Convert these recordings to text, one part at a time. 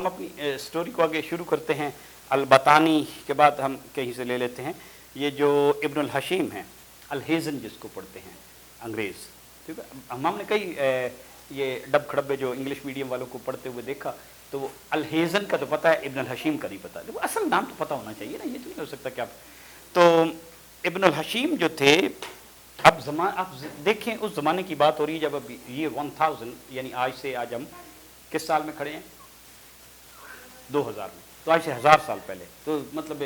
ہم اپنی سٹوری کو آگے شروع کرتے ہیں. البطانی کے بعد ہم کہیں سے لے لیتے ہیں. یہ جو ابن الحشیم ہیں, الہیزن جس کو پڑھتے ہیں انگریز, ٹھیک ہے. ہم نے کئی یہ ڈب کھڑبے جو انگلش میڈیم والوں کو پڑھتے ہوئے دیکھا, تو وہ الہیزن کا تو پتہ ہے, ابن الحشیم کا نہیں پتہ. وہ اصل نام تو پتہ ہونا چاہیے نا, یہ تو نہیں ہو سکتا کہ آپ. تو ابن الحشیم جو تھے, اب آپ دیکھیں اس زمانے کی بات ہو رہی ہے جب اب یہ 1000 یعنی آج سے آج ہم کس سال میں کھڑے ہیں, 2000 میں, تو آج سے 1000 سال پہلے. تو مطلب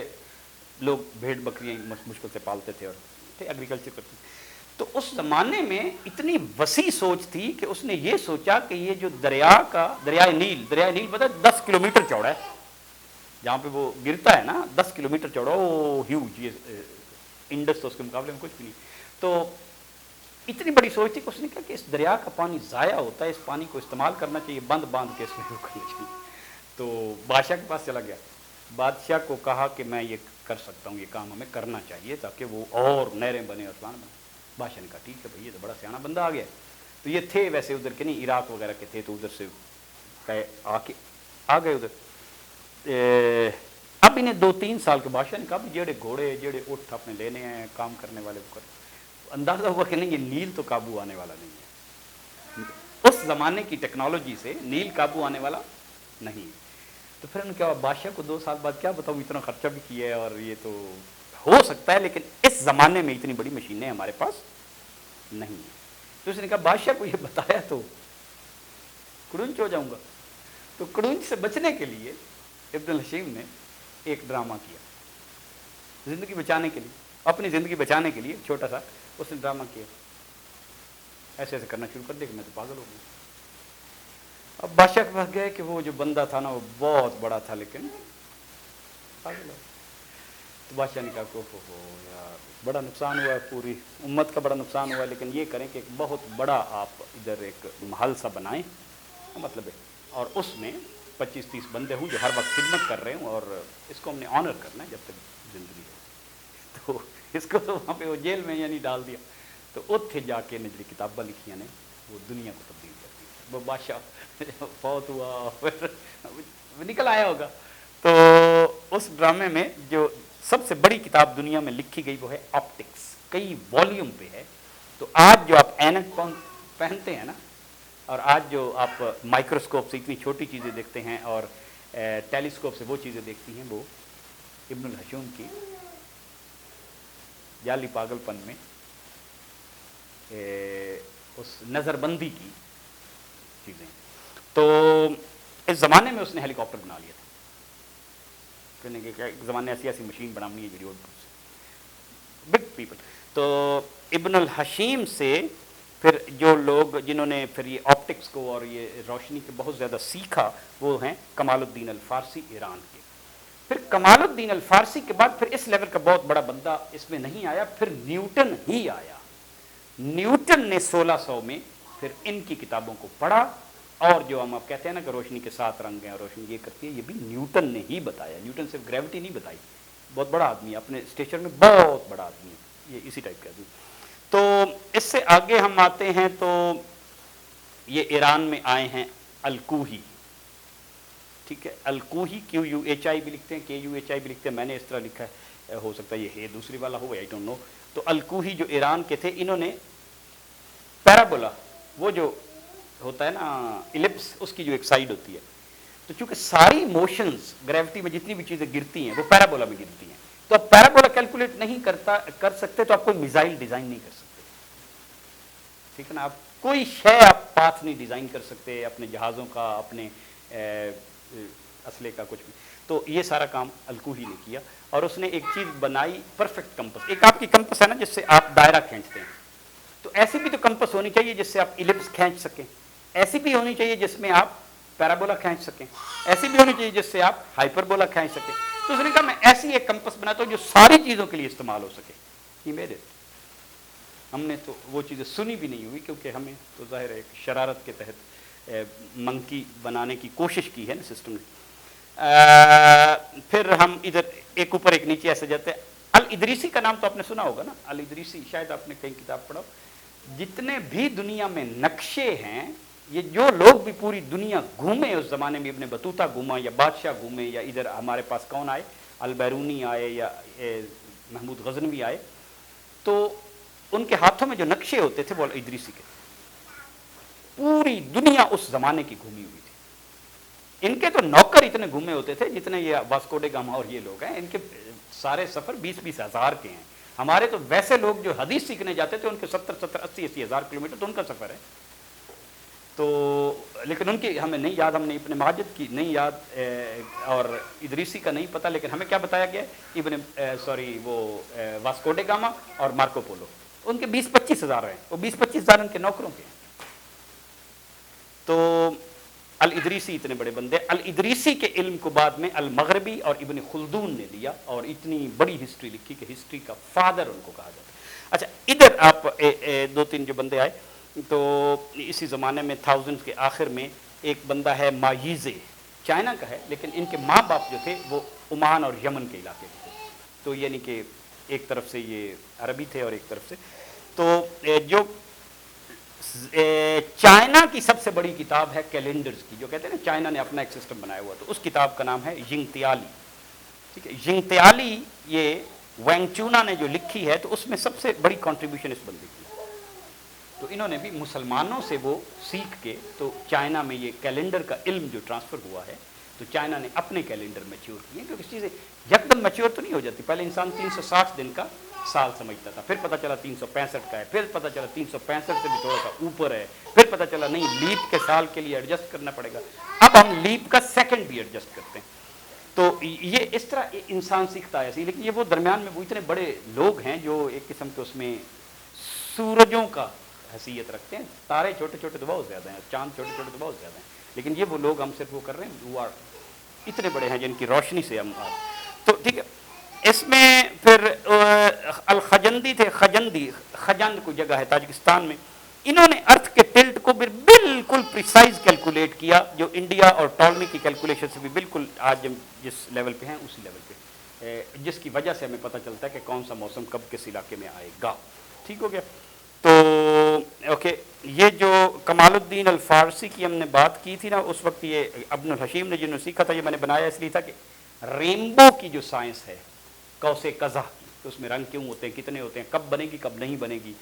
لوگ بھیڑ بکریاں مشکل سے پالتے تھے اور ایگریکلچر کرتے تھے. تو اس زمانے میں اتنی وسیع سوچ تھی کہ اس نے یہ سوچا کہ یہ جو دریائے نیل پتہ ہے 10 کلومیٹر چوڑا ہے, جہاں پہ وہ گرتا ہے نا 10 کلومیٹر چوڑا, وہ ہیوج, یہ انڈس تو اس کے مقابلے میں کچھ بھی نہیں. تو اتنی بڑی سوچ تھی کہ اس نے کہا کہ اس دریا کا پانی ضائع ہوتا ہے, اس پانی کو استعمال کرنا چاہیے, باندھ کے اس میں کرنا چاہیے. تو بادشاہ کے پاس چلا گیا. بادشاہ کو کہا کہ میں یہ کر سکتا ہوں, یہ کام ہمیں کرنا چاہیے تاکہ وہ اور نہریں بنے, آسمان بنے. بادشاہ نے کہا ٹھیک ہے بھائی, یہ تو بڑا سیانا بندہ آ گیا. تو یہ تھے ویسے ادھر کے نہیں, عراق وغیرہ کے تھے, تو ادھر سے آ گئے ادھر. اب انہیں 2-3 سال کے بادشاہ نے کہا جڑے گھوڑے جڑے اٹھ اپنے لینے ہیں کام کرنے والے کو کر. اندازہ ہوا کہ نہیں یہ نیل تو قابو آنے والا نہیں ہے, اس زمانے کی ٹیکنالوجی سے نیل قابو آنے والا نہیں. تو پھر انہوں نے کہا بادشاہ کو 2 سال بعد کیا بتاؤں, اتنا خرچہ بھی کیا ہے اور یہ تو ہو سکتا ہے, لیکن اس زمانے میں اتنی بڑی مشینیں ہمارے پاس نہیں ہیں. تو اس نے کہا بادشاہ کو یہ بتایا تو کڑنچ ہو جاؤں گا. تو کڑنچ سے بچنے کے لیے ابن الحشیم نے ایک ڈرامہ کیا, زندگی بچانے کے لیے, اپنی زندگی بچانے کے لیے چھوٹا سا اس نے ڈرامہ کیا. ایسے ایسے کرنا شروع کر دیا کہ میں تو پاگل ہو گیا. اب بادشاہ کے پاس گئے کہ وہ جو بندہ تھا نا وہ بہت بڑا تھا لیکن پاگل ہے. تو بادشاہ نے کہا کہ ہو یار بڑا نقصان ہوا ہے, پوری امت کا بڑا نقصان ہوا ہے, لیکن یہ کریں کہ ایک بہت بڑا آپ ادھر ایک محل سا بنائیں, مطلب ہے, اور اس میں 25-30 بندے ہوں جو ہر وقت خدمت کر رہے ہوں, اور اس کو ہم نے آنر کرنا ہے جب تک زندگی ہے. تو اس کو تو وہاں پہ وہ جیل میں یعنی ڈال دیا. تو اتنے جا کے نے جڑی کتابیں لکھیاں نے وہ دنیا کو تبدیل کر دی. وہ بادشاہ فوت ہوا پھر نکل آیا ہوگا. تو اس ڈرامے میں جو سب سے بڑی کتاب دنیا میں لکھی گئی وہ ہے آپٹکس, کئی والیوم پہ ہے. تو آج جو آپ اینک پہنتے ہیں نا, اور آج جو آپ مائکروسکوپ سے اتنی چھوٹی چیزیں دیکھتے ہیں اور ٹیلیسکوپ سے وہ چیزیں دیکھتی ہیں, وہ ابن الحشیم کی جعلی پاگل پن میں اس نظر بندی کی چیزیں. تو اس زمانے میں اس نے ہیلی کاپٹر بنا لیا تھا. کہنے کے کیا ایک زمانے ایسی مشین بنانی ہے جو بگ پیپل. تو ابن الحشیم سے پھر جو لوگ جنہوں نے پھر یہ آپٹکس کو اور یہ روشنی کو بہت زیادہ سیکھا وہ ہیں کمال الدین الفارسی ایران کے. پھر کمال الدین الفارسی کے بعد پھر اس لیول کا بہت بڑا بندہ اس میں نہیں آیا, پھر نیوٹن ہی آیا. نیوٹن نے 1600 میں پھر ان کی کتابوں کو پڑھا, اور جو ہم آپ کہتے ہیں نا کہ روشنی کے 7 رنگ ہیں اور روشنی یہ کرتی ہے, یہ بھی نیوٹن نے ہی بتایا. نیوٹن صرف گریوٹی نہیں بتائی, بہت بڑا آدمی ہے, اپنے اسٹیچر میں بہت بڑا آدمی ہے, یہ اسی ٹائپ کا آدمی. تو اس سے آگے ہم آتے ہیں تو یہ ایران میں آئے ہیں الکوہی, ٹھیک ہے. الکوہی QUHI بھی لکھتے ہیں, KUHI بھی لکھتے ہیں, میں نے اس طرح لکھا ہے, ہو سکتا ہے یہ ہے دوسری والا ہو, آئی ڈونٹ نو. تو الکوہی جو ایران کے تھے, انہوں نے پیرابولا, وہ جو ہوتا ہے نا الپس, اس کی جو ایک سائڈ ہوتی ہے, تو چونکہ ساری موشنز گریوٹی میں جتنی بھی چیزیں گرتی ہیں وہ پیرابولا میں گرتی ہیں, تو آپ پیرابولا کیلکولیٹ نہیں کر سکتے تو آپ کوئی میزائل ڈیزائن نہیں کر سکتے, ٹھیک ہے نا. آپ کوئی شے آپ پاتھ نہیں ڈیزائن کر سکتے اپنے جہازوں کا, اپنے اسلحے کا, کچھ بھی. تو یہ سارا کام الکوہی نے کیا, اور اس نے ایک چیز بنائی پرفیکٹ کمپس. ایک آپ کی کمپس ہے نا جس سے آپ دائرہ کھینچتے ہیں, تو ایسی بھی تو کمپس ہونی چاہیے جس سے آپ الپس کھینچ سکیں, ایسی بھی ہونی چاہیے جس میں آپ پیرابولا کھینچ سکیں, ایسی بھی ہونی چاہیے جس سے آپ ہائپربولا کھینچ سکیں. تو اس نے کہا میں ایسی ایک کمپس بناتا ہوں جو ساری چیزوں کے لیے استعمال ہو سکے. He made it. ہم نے تو وہ چیزیں سنی بھی نہیں ہوئی, کیونکہ ہمیں تو ظاہر ہے ایک شرارت کے تحت منکی بنانے کی کوشش کی ہے نا سسٹم نے. پھر ہم ادھر ایک اوپر ایک نیچے ایسے جاتے ہیں. الادریسی کا نام تو آپ نے سنا ہوگا نا, الادریسی شاید آپ نے کئی کتاب پڑھا. جتنے بھی دنیا میں نقشے ہیں یہ جو لوگ بھی پوری دنیا گھومے اس زمانے میں، ابن بطوطہ گھوما یا بادشاہ گھومے یا ادھر ہمارے پاس کون آئے، البیرونی آئے یا محمود غزنوی آئے، تو ان کے ہاتھوں میں جو نقشے ہوتے تھے وہ ادریسی کے، پوری دنیا اس زمانے کی گھومی ہوئی تھی۔ ان کے تو نوکر اتنے گھومے ہوتے تھے جتنے یہ واسکو ڈے گاما اور یہ لوگ ہیں، ان کے سارے سفر 20-20 ہزار کے ہیں۔ ہمارے تو ویسے لوگ جو حدیث سیکھنے جاتے تھے ان کے 70-70 80-80 ہزار کلومیٹر تو ان کا سفر ہے۔ تو لیکن ان کی ہمیں نہیں یاد، ہم نے ابن ماجد کی نہیں یاد اور ادریسی کا نہیں پتہ، لیکن ہمیں کیا بتایا گیا وہ واسکو ڈے گاما اور مارکو پولو، ان کے 20-25 ہزار ہیں، وہ 20-25 ہزار ان کے نوکروں کے ہیں۔ تو الادریسی اتنے بڑے بندے، الادریسی کے علم کو بعد میں المغربی اور ابن خلدون نے لیا اور اتنی بڑی ہسٹری لکھی کہ ہسٹری کا فادر ان کو کہا جاتا ہے۔ اچھا ادھر آپ 2-3 جو بندے آئے تو اسی زمانے میں 1000 کے آخر میں ایک بندہ ہے ماییزے، چائنا کا ہے لیکن ان کے ماں باپ جو تھے وہ عمان اور یمن کے علاقے کے تھے، تو یعنی کہ ایک طرف سے یہ عربی تھے اور ایک طرف سے، تو جو چائنا کی سب سے بڑی کتاب ہے کیلنڈرز کی، جو کہتے ہیں نا چائنا نے اپنا ایک سسٹم بنایا ہوا، تو اس کتاب کا نام ہے ینگتیالی، ٹھیک ہے۔ ینگتیالی یہ وینگ چونا نے جو لکھی ہے تو اس میں سب سے بڑی کنٹریبیوشن اس بندے کی، تو انہوں نے بھی مسلمانوں سے وہ سیکھ کے، تو چائنا میں یہ کیلنڈر کا علم جو ٹرانسفر ہوا ہے تو چائنا نے اپنے کیلنڈر میچور کیے، کیونکہ چیزیں یکدم میچور تو نہیں ہو جاتی، پہلے انسان 360 دن کا سال سمجھتا تھا، پھر پتہ چلا 365 کا ہے، پھر پتہ چلا 365 سے بھی تھوڑا سا اوپر ہے، پھر پتہ چلا نہیں لیپ کے سال کے لیے ایڈجسٹ کرنا پڑے گا، اب ہم لیپ کا سیکنڈ بھی ایڈجسٹ کرتے ہیں۔ تو یہ اس طرح انسان سیکھتا ہے ایسے، لیکن یہ وہ درمیان میں وہ اتنے بڑے لوگ ہیں جو ایک قسم کے اس میں سورجوں کا حیثیت رکھتے ہیں، تارے چھوٹے چھوٹے تو بہت زیادہ ہیں، چاند چھوٹے چھوٹے تو بہت زیادہ ہیں، لیکن یہ وہ لوگ ہم صرف وہ کر رہے ہیں وہ اتنے بڑے ہیں جن کی روشنی سے ہم تو ٹھیک ہے۔ اس میں پھر الخجندی تھے، خجند کوئی جگہ ہے تاجکستان میں، انہوں نے ارتھ کے ٹلٹ کو بالکل پریسائز کیلکولیٹ کیا، جو انڈیا اور ٹالمی کی کیلکولیشن سے بھی بالکل آج ہم جس لیول پہ ہیں اسی لیول پہ، جس کی وجہ سے ہمیں پتہ چلتا ہے کہ کون سا موسم کب کس علاقے میں آئے گا، ٹھیک ہو گیا۔ تو اوکے، یہ جو کمال الدین الفارسی کی ہم نے بات کی تھی نا اس وقت، یہ ابن الحشیم نے جنہوں سیکھا تھا، یہ میں نے بنایا اس لیے تھا کہ رینبو کی جو سائنس ہے قوس قزح کی، تو اس میں رنگ کیوں ہوتے ہیں، کتنے ہوتے ہیں، کب بنے گی کب نہیں بنے گی،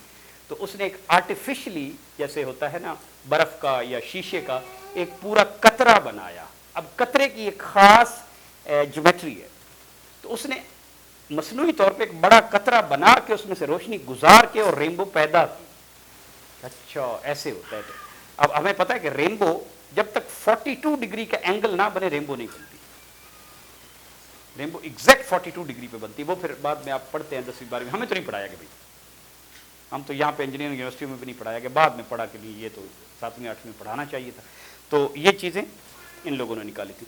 تو اس نے ایک آرٹیفیشلی جیسے ہوتا ہے نا برف کا یا شیشے کا ایک پورا قطرہ بنایا، اب قطرے کی ایک خاص جیومیٹری ہے، تو اس نے مصنوعی طور پہ ایک بڑا قطرہ بنا کے اس میں سے روشنی گزار کے اور رینبو پیدا کی۔ اچھا ایسے ہوتا ہے، تو اب ہمیں پتہ ہے کہ رینبو جب تک 42 ڈگری کا اینگل نہ بنے رینبو نہیں بنتی، رینبو ایگزیکٹ 42 ڈگری پہ بنتی، وہ پھر بعد میں آپ پڑھتے ہیں 10ویں 12ویں، ہمیں تو نہیں پڑھایا گیا بھائی، ہم تو یہاں پہ انجینئرنگ یونیورسٹی میں بھی نہیں پڑھایا گیا، بعد میں پڑھا کہ نہیں یہ تو 7ویں 8ویں پڑھانا چاہیے تھا، تو یہ چیزیں ان لوگوں نے نکالی تھی۔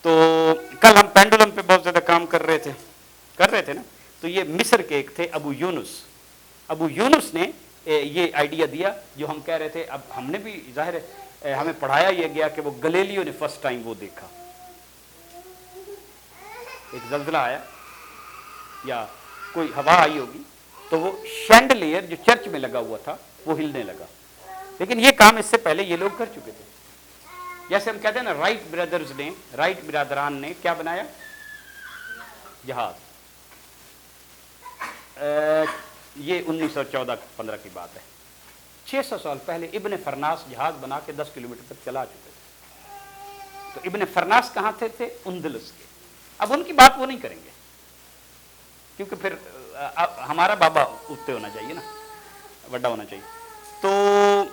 تو کل ہم پینڈولم پہ بہت زیادہ کام کر رہے تھے نا، تو یہ مصر کے ایک تھے ابو یونس نے یہ آئیڈیا دیا جو ہم کہہ رہے تھے، اب ہم نے بھی ظاہر ہے ہمیں پڑھایا یہ گیا کہ وہ گلیلیو نے فرسٹ ٹائم وہ دیکھا، ایک زلزلہ آیا یا کوئی ہوا آئی ہوگی تو وہ شینڈلیئر جو چرچ میں لگا ہوا تھا وہ ہلنے لگا، لیکن یہ کام اس سے پہلے یہ لوگ کر چکے تھے، جیسے ہم کہتے ہیں نا رائٹ برادران نے کیا بنایا، جہاز، یہ 1914-15 کی بات ہے، 600 سال پہلے ابن فرناس جہاز بنا کے 10 کلومیٹر تک چلا چکے تھے، تو ابن فرناس کہاں تھے اندلس کے، اب ان کی بات وہ نہیں کریں گے کیونکہ پھر ہمارا بابا اٹھتے ہونا چاہیے نا، بڑا ہونا چاہیے، تو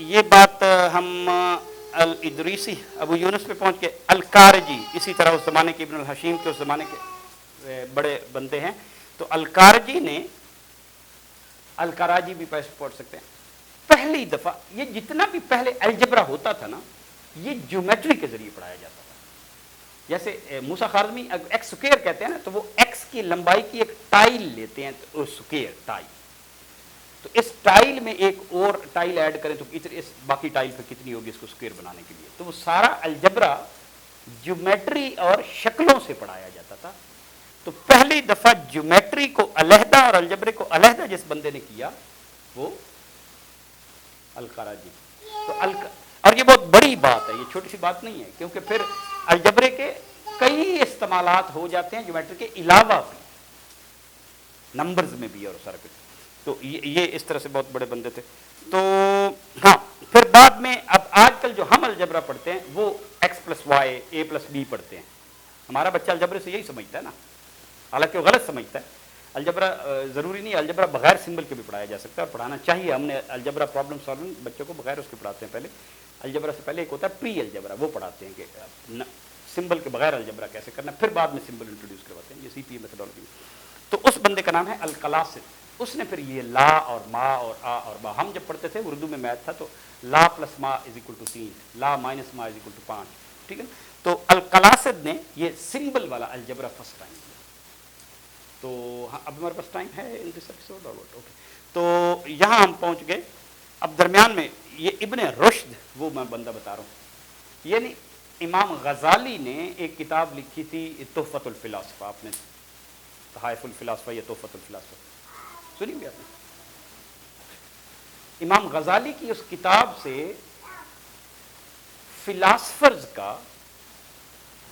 یہ بات ہم الادریسی ابو یونس پہ پہنچ کے، الکارجی اسی طرح اس زمانے کے ابن الحشیم کے اس زمانے کے بڑے بندے ہیں، تو الکارجی نے، الکراجی بھی پڑھ سکتے ہیں، پہلی دفعہ یہ جتنا بھی پہلے الجبرا ہوتا تھا نا یہ جیومیٹری کے ذریعے پڑھایا جاتا تھا، جیسے موسیٰ خارزمی ایکس سکوئر کہتے ہیں نا، تو وہ ایکس کی لمبائی کی ایک ٹائل لیتے ہیں، تو سکوئر ٹائل، تو اس ٹائل میں ایک اور ٹائل ایڈ کریں تو اس باقی ٹائل پہ کتنی ہوگی اس کو سکوئر بنانے کے لیے، تو وہ سارا الجبرا جیومیٹری اور شکلوں سے پڑھایا جاتا تھا، تو پہلی دفعہ جیومیٹری کو علیحدہ اور الجبرے کو علیحدہ جس بندے نے کیا وہ الکراجی، تو اور یہ بہت بڑی بات ہے، یہ چھوٹی سی بات نہیں ہے، کیونکہ پھر الجبرے کے کئی استعمالات ہو جاتے ہیں جیومیٹری کے علاوہ بھی، نمبرز میں بھی اور سارا کچھ. تو یہ اس طرح سے بہت بڑے بندے تھے. تو ہاں پھر بعد میں اب آج کل جو ہم الجبرا پڑھتے ہیں وہ x plus y a plus b پڑھتے ہیں. ہمارا بچہ الجبرے سے یہی سمجھتا ہے نا، حالانکہ وہ غلط سمجھتا ہے. الجبرا ضروری نہیں، الجبرا بغیر سمبل کے بھی پڑھایا جا سکتا ہے اور پڑھانا چاہیے. ہم نے الجبرا پرابلم سالونگ بچوں کو بغیر اس کے پڑھاتے ہیں. پہلے الجبرا سے پہلے ایک ہوتا ہے پری الجبرا، وہ پڑھاتے ہیں کہ سمبل کے بغیر الجبرا کیسے کرنا، پھر بعد میں سمبل انٹروڈیوس کرواتے ہیں. یہ سی پی اے میتھڈالوجی. تو اس بندے کا نام ہے القلاسد. اس نے پھر یہ لا اور ما اور آ اور با، ہم جب پڑھتے تھے اردو میں میتھ تھا تو لا پلس ما از اکول ٹو 3، لا مائنس ما از اکول ٹو 5، ٹھیک ہے. تو القلاسد نے یہ سمبل والا الجبرا فرسٹ ٹائم کیا. تو اب ہمارے پاس ٹائم ہے ان دس ایپیسوڈ اور واٹ؟ اوکے. تو یہاں ہم پہنچ گئے. اب درمیان میں یہ ابن رشد، وہ میں بندہ بتا رہا ہوں، یعنی امام غزالی نے ایک کتاب لکھی تھی تحفۃ الفلاسفہ. آپ نے تحائف الفلاسفہ یا تحفۃ الفلاسفہ سنی ہوئی آپ نے؟ امام غزالی کی اس کتاب سے فلاسفرز کا،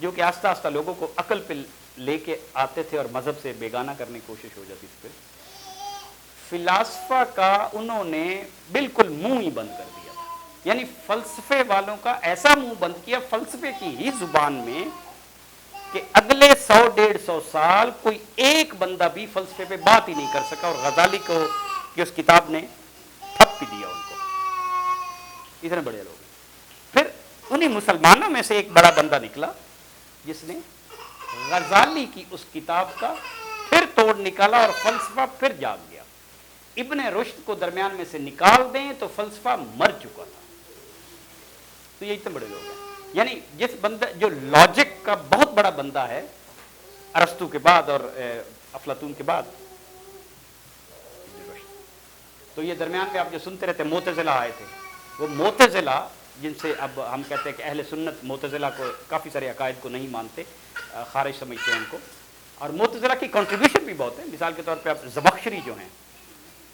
جو کہ آہستہ آہستہ لوگوں کو عقل پہ لے کے آتے تھے اور مذہب سے بیگانہ کرنے کی کوشش ہو جاتی تھی، پھر فلاسفہ کا انہوں نے بالکل منہ ہی بند کر دیا تھا. یعنی فلسفے والوں کا ایسا منہ بند کیا فلسفے کی ہی زبان میں کہ اگلے 100-150 سال کوئی ایک بندہ بھی فلسفے پہ بات ہی نہیں کر سکا. اور غزالی کو کہ اس کتاب نے تھپ بھی دیا ان کو. اتنے بڑے لوگ. پھر انہیں مسلمانوں میں سے ایک بڑا بندہ نکلا جس نے غزالی کی اس کتاب کا پھر توڑ نکالا اور فلسفہ پھر جاگ گیا. ابن رشد کو درمیان میں سے نکال دیں تو فلسفہ مر چکا تھا. تو یہ اتنے بڑے لوگ ہیں. یعنی جس بندہ جو لاجک کا بہت بڑا بندہ ہے ارسطو کے بعد اور افلاطون کے بعد، تو یہ درمیان میں آپ جو سنتے رہتے معتزلہ آئے تھے، وہ معتزلہ جن سے اب ہم کہتے ہیں کہ اہل سنت معتزلہ کو کافی سارے عقائد کو نہیں مانتے، خارج سمجھتے ہیں ان کو. اور معتزلہ کی کنٹریبیوشن بھی بہت ہے. مثال کے طور پہ آپ زمخشری جو ہیں،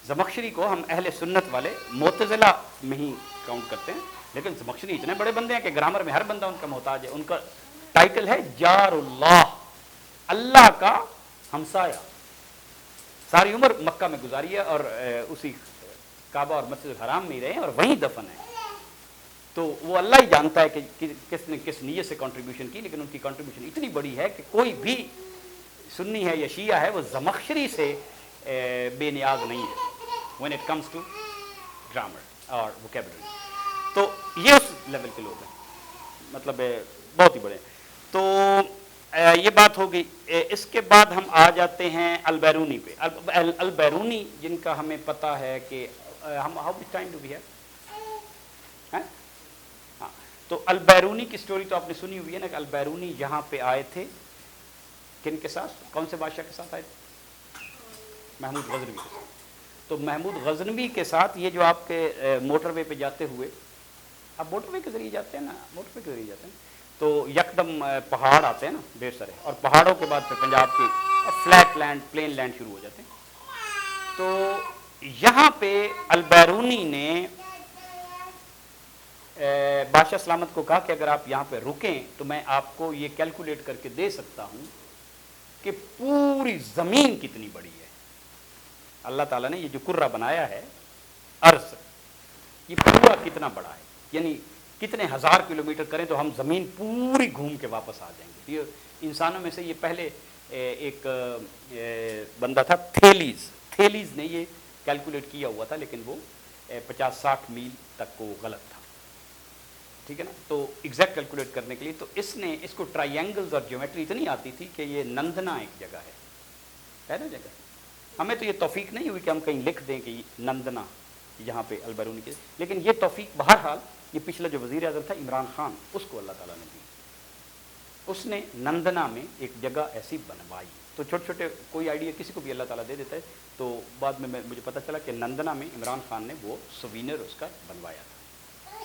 زمخشری کو ہم اہل سنت والے معتزلہ میں ہی کاؤنٹ کرتے ہیں. لیکن زمخشری اتنے بڑے بندے ہیں کہ گرامر میں ہر بندہ ان کا محتاج ہے. ان کا ٹائٹل ہے جار اللہ، اللہ کا ہمسایہ. ساری عمر مکہ میں گزاری ہے اور اسی کعبہ اور مسجد الحرام میں ہی رہے اور وہیں دفن ہے. تو وہ اللہ ہی جانتا ہے کہ کس نے کس نیت سے کنٹریبیوشن کی، لیکن ان کی کنٹریبیوشن اتنی بڑی ہے کہ کوئی بھی سنی ہے یا شیعہ ہے وہ زمخشری سے بے نیاز نہیں ہے when it comes to grammar اور vocabulary. تو یہ اس لیول کے لوگ ہیں، مطلب بہت ہی بڑے. تو یہ بات ہو گئی. اس کے بعد ہم آ جاتے ہیں البیرونی پہ. البیرونی جن کا ہمیں پتہ ہے کہ ہم how much time do we have? ہاں. تو البیرونی کی سٹوری تو آپ نے سنی ہوئی ہے نا کہ البیرونی یہاں پہ آئے تھے کن کے ساتھ؟ کون سے بادشاہ کے ساتھ آئے تھے؟ محمود غزنوی کے ساتھ. تو محمود غزنوی کے ساتھ یہ جو آپ کے موٹر وے پہ جاتے ہوئے، اب موٹر وے کے ذریعے جاتے ہیں نا، موٹر وے کے ذریعے جاتے ہیں تو یکدم پہاڑ آتے ہیں نا ڈھیر سارے، اور پہاڑوں کے بعد پھر پنجاب کی فلیٹ لینڈ، پلین لینڈ شروع ہو جاتے ہیں. تو یہاں پہ البیرونی نے بادشاہ سلامت کو کہا کہ اگر آپ یہاں پہ رکیں تو میں آپ کو یہ کیلکولیٹ کر کے دے سکتا ہوں کہ پوری زمین کتنی بڑی ہے. اللہ تعالیٰ نے یہ جو کرہ بنایا ہے ارض، یہ پورا کتنا بڑا ہے، یعنی کتنے ہزار کلومیٹر کریں تو ہم زمین پوری گھوم کے واپس آ جائیں گے. یہ انسانوں میں سے یہ پہلے ایک بندہ تھا تھیلیز نے یہ کیلکولیٹ کیا ہوا تھا، لیکن وہ 50-60 میل تک کو غلط تھا. ٹھیک ہے نا. تو ایگزیکٹ کیلکولیٹ کرنے کے لیے تو اس نے اس کو ٹرائینگلز اور جیومیٹری اتنی آتی تھی کہ یہ نندنا ایک جگہ ہے نا جگہ. ہمیں تو یہ توفیق نہیں ہوئی کہ ہم کہیں لکھ دیں کہ نندنا یہاں پہ البیرونی کے، لیکن یہ توفیق بہرحال یہ پچھلا جو وزیر اعظم تھا عمران خان، اس کو اللہ تعالیٰ نے دی. اس نے نندنا میں ایک جگہ ایسی بنوائی. تو چھوٹے چھوٹے کوئی آئیڈیا کسی کو بھی اللہ تعالیٰ دے دیتا ہے. تو بعد میں مجھے پتہ چلا کہ نندنا میں عمران خان نے وہ سوینر اس کا بنوایا تھا.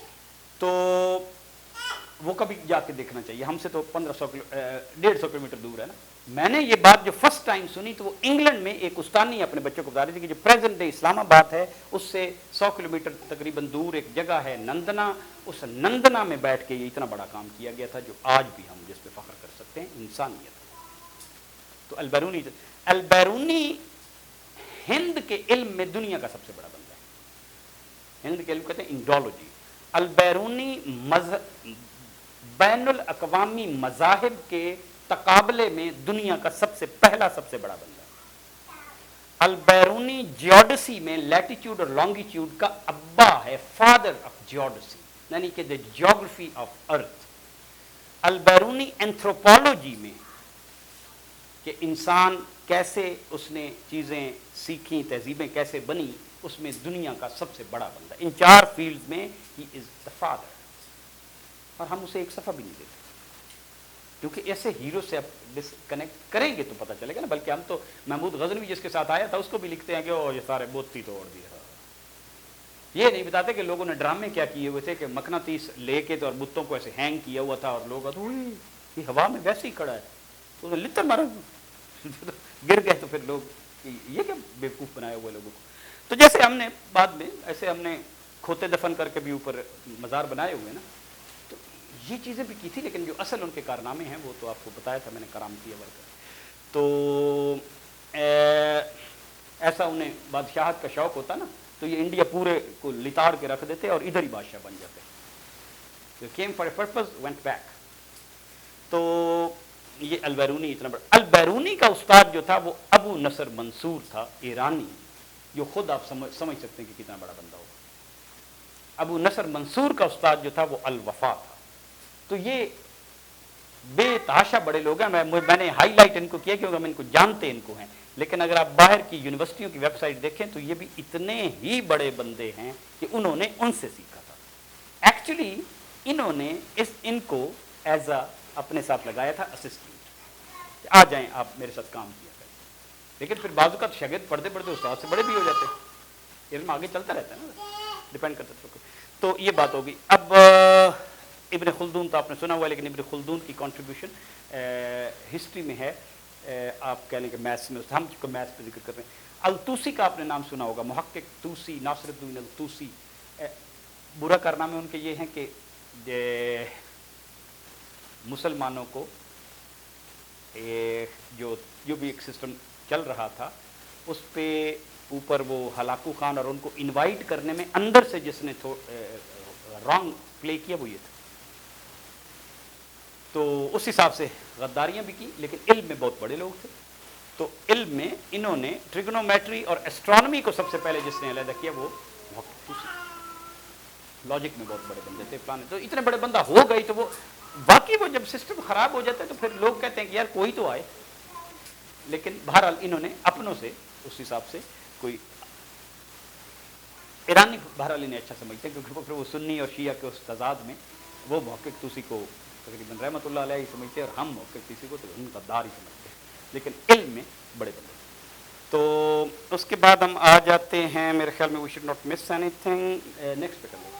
تو وہ کبھی جا کے دیکھنا چاہیے. ہم سے تو 1,500 کلومیٹر دور ہے نا. میں نے یہ بات جو فرسٹ ٹائم سنی تو وہ انگلینڈ میں ایک استاد نے اپنے بچوں کو بتا رہی تھی کہ جو پریزنٹ ڈے اسلام آباد ہے اس سے 100 کلومیٹر تقریباً دور ایک جگہ ہے نندنا. اس نندنا میں بیٹھ کے یہ اتنا بڑا کام کیا گیا تھا جو آج بھی ہم جس پہ فخر کر سکتے ہیں, انسانیت. تو البیرونی ہند کے علم میں دنیا کا سب سے بڑا بندہ ہے. ہند کے علم کہتے ہیں انڈولوجی. البیرونی بین الاقوامی مذاہب کے تقابلے میں دنیا کا سب سے پہلا سب سے بڑا بندہ ہے. البیرونی جیوڈسی میں لیٹیٹیوڈ اور لانگیٹیوڈ کا ابا ہے, فادر آف جیوڈسی, یعنی کہ دا geography of earth. Albiruni anthropology میں کہ انسان کیسے اس نے چیزیں سیکھیں, تہذیبیں کیسے بنی, اس میں دنیا کا سب سے بڑا بندہ. ان 4 فیلڈز میں ہی از دا فادر. اور ہم اسے ایک صفحہ بھی نہیں دیتے کیونکہ ایسے ہیرو سے اب ڈسکنیکٹ کریں گے تو پتہ چلے گا نا. بلکہ ہم تو محمود غزنوی جس کے ساتھ آیا تھا اس کو بھی لکھتے ہیں کہ او یہ سارے بوتی توڑ دیا. یہ نہیں بتاتے کہ لوگوں نے ڈرامے کیا کیے ہوئے تھے کہ مقناطیس لے کے تو اور بتوں کو ایسے ہینگ کیا ہوا تھا اور لوگ یہ ہوا میں ویسے ہی کھڑا ہے, تو لطر مارا گر گئے. تو پھر لوگ یہ کیا بیوقوف بنایا ہوا لوگوں کو. تو جیسے ہم نے بعد میں ایسے ہم نے کھوتے دفن کر کے بھی اوپر مزار بنائے ہوئے نا, تو یہ چیزیں بھی کی تھی. لیکن جو اصل ان کے کارنامے ہیں وہ تو آپ کو بتایا تھا میں نے, کرامتی اول کا. تو ایسا انہیں بادشاہت کا شوق ہوتا نا تو یہ انڈیا پورے کو لتاڑ کے رکھ دیتے اور ادھر ہی بادشاہ بن جاتے. Came for a purpose went back. تو یہ البیرونی اتنا بڑا. البیرونی کا استاد جو تھا وہ ابو نصر منصور تھا, ایرانی, جو خود آپ سمجھ سکتے ہیں کہ کتنا بڑا بندہ ہوگا. ابو نصر منصور کا استاد جو تھا وہ الوفا تھا. تو یہ بے تحاشا بڑے لوگ ہیں. میں نے ہائی لائٹ ان کو کیا کیونکہ ہم ان کو جانتے ان کو ہیں. لیکن اگر آپ باہر کی یونیورسٹیوں کی ویب سائٹ دیکھیں تو یہ بھی اتنے ہی بڑے بندے ہیں کہ انہوں نے ان سے سیکھا تھا. ایکچولی انہوں نے ان کو ایز اے اپنے ساتھ لگایا تھا اسسٹنٹ, آ جائیں آپ میرے ساتھ کام کیا کریں. لیکن پھر بعض اوقات شاگرد پڑھتے پڑھتے استاد سے بڑے بھی ہو جاتے ہیں. علم آگے چلتا رہتا ہے نا, ڈپینڈ کرتا ہے. تو یہ بات ہوگی. اب ابن خلدون تو آپ نے سنا ہوا, لیکن ابن خلدون کی کنٹریبیوشن ہسٹری میں ہے. آپ کہہ لیں کہ میتھس میں, ہم کو میتھس پہ ذکر کر رہے ہیں. الطوسی کا آپ نے نام سنا ہوگا, محقق طوسی, ناصر الدین الطوسی. برا کارنامے ان کے یہ ہیں کہ مسلمانوں کو جو بھی ایک سسٹم چل رہا تھا اس پہ اوپر وہ ہلاکو خان اور ان کو انوائٹ کرنے میں اندر سے جس نے رانگ پلے کیا وہ یہ تھا. تو اس حساب سے غداریاں بھی کی, لیکن علم میں بہت بڑے لوگ تھے. تو علم میں انہوں نے ٹریگنومیٹری اور ایسٹرانومی کو سب سے پہلے جس نے علیحدہ کیا وہ لاجک میں بہت بڑے بندے تھے پلانے. تو اتنے بڑے بندہ ہو گئی تو وہ باقی وہ جب سسٹم خراب ہو جاتا ہے تو پھر لوگ کہتے ہیں کہ یار کوئی تو آئے. لیکن بہرحال انہوں نے اپنوں سے اس حساب سے کوئی ایرانی بہرحال انہیں اچھا سمجھتے ہیں کیونکہ پھر وہ سنی اور شیعہ کے اس تضاد میں وہ محقق طوسی کو تقریباً رحمۃ اللہ علیہ سمجھتے ہیں اور ہم محقق طوسی کو تو ان کا دار ہی سمجھتے ہیں. لیکن علم میں بڑے بندے. تو اس کے بعد ہم آ جاتے ہیں میرے خیال میں we should not miss any thing. Next پہ کر لیں.